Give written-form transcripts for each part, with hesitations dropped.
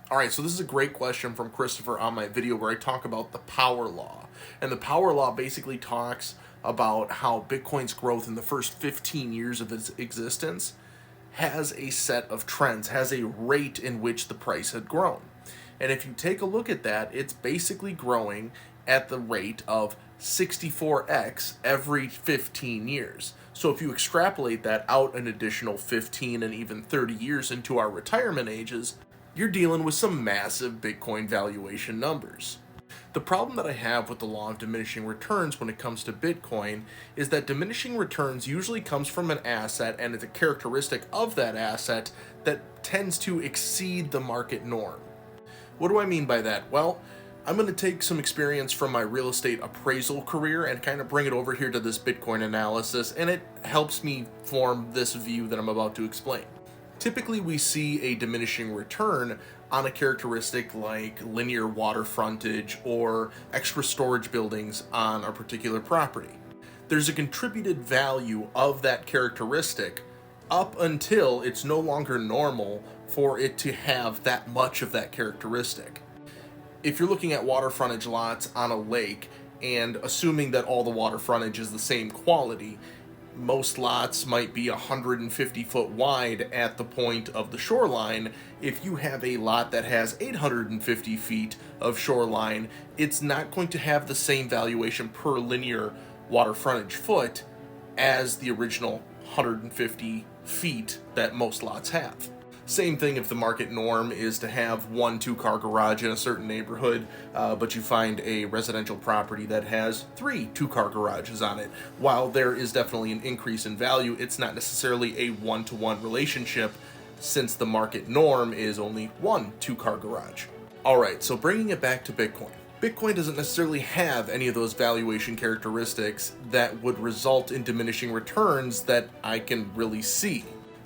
All right, so this is a great question from Christopher on my video where I talk about the power law. And the power law basically talks about how Bitcoin's growth in the first 15 years of its existence has a set of trends, has a rate in which the price had grown. And if you take a look at that, it's basically growing at the rate of 64x every 15 years. So if you extrapolate that out an additional 15 and even 30 years into our retirement ages, you're dealing with some massive Bitcoin valuation numbers. The problem that I have with the law of diminishing returns when it comes to Bitcoin is that diminishing returns usually comes from an asset and it's a characteristic of that asset that tends to exceed the market norm. What do I mean by that? Well, I'm going to take some experience from my real estate appraisal career and kind of bring it over here to this Bitcoin analysis, and it helps me form this view that I'm about to explain. Typically, we see a diminishing return on a characteristic like linear water frontage or extra storage buildings on a particular property. There's a contributed value of that characteristic up until it's no longer normal for it to have that much of that characteristic. If you're looking at water frontage lots on a lake and assuming that all the water frontage is the same quality, most lots might be 150 foot wide at the point of the shoreline. If you have a lot that has 850 feet of shoreline, it's not going to have the same valuation per linear water frontage foot as the original 150 feet that most lots have. Same thing if the market norm is to have 1 2-car garage in a certain neighborhood, but you find a residential property that has 3 2-car garages on it. While there is definitely an increase in value, it's not necessarily a 1-to-1 relationship since the market norm is only 1 2-car garage. All right, so bringing it back to Bitcoin. Bitcoin doesn't necessarily have any of those valuation characteristics that would result in diminishing returns that I can really see.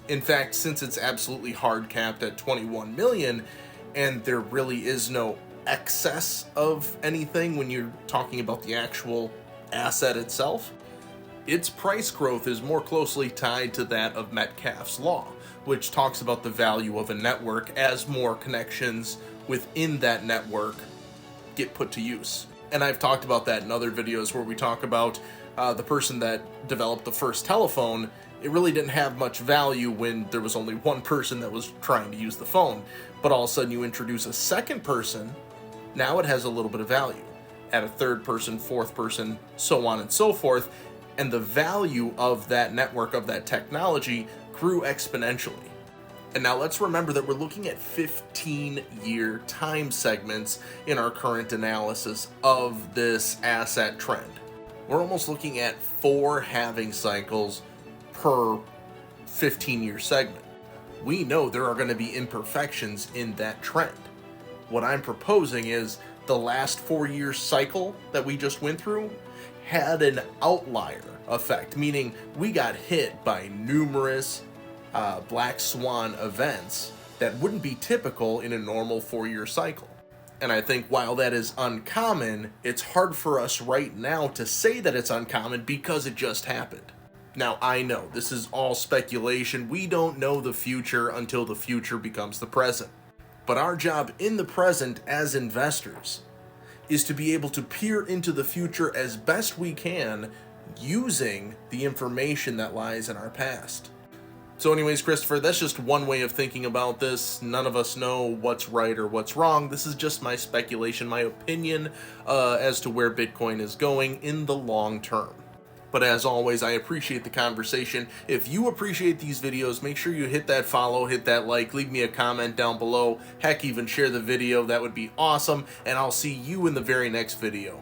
In fact, since it's absolutely hard capped at 21 million and there really is no excess of anything when you're talking about the actual asset itself, its price growth is more closely tied to that of Metcalfe's law, which talks about the value of a network as more connections within that network get put to use. And I've talked about that in other videos where we talk about the person that developed the first telephone. It really didn't have much value when there was only one person that was trying to use the phone. But all of a sudden you introduce a second person, now it has a little bit of value. Add a third person, fourth person, so on and so forth. And the value of that network, of that technology, grew exponentially. And now let's remember that we're looking at 15-year time segments in our current analysis of this asset trend. We're almost looking at 4 halving cycles per 15-year segment. We know there are going to be imperfections in that trend. What I'm proposing is the last 4-year cycle that we just went through had an outlier effect, meaning we got hit by numerous black swan events that wouldn't be typical in a normal 4-year cycle. And I think while that is uncommon, it's hard for us right now to say that it's uncommon because it just happened. Now, I know this is all speculation. We don't know the future until the future becomes the present. But our job in the present as investors is to be able to peer into the future as best we can using the information that lies in our past. So anyways, Christopher, that's just one way of thinking about this. None of us know what's right or what's wrong. This is just my speculation, my opinion as to where Bitcoin is going in the long term. But as always, I appreciate the conversation. If you appreciate these videos, make sure you hit that follow, hit that like, leave me a comment down below. Heck, even share the video. That would be awesome. And I'll see you in the very next video.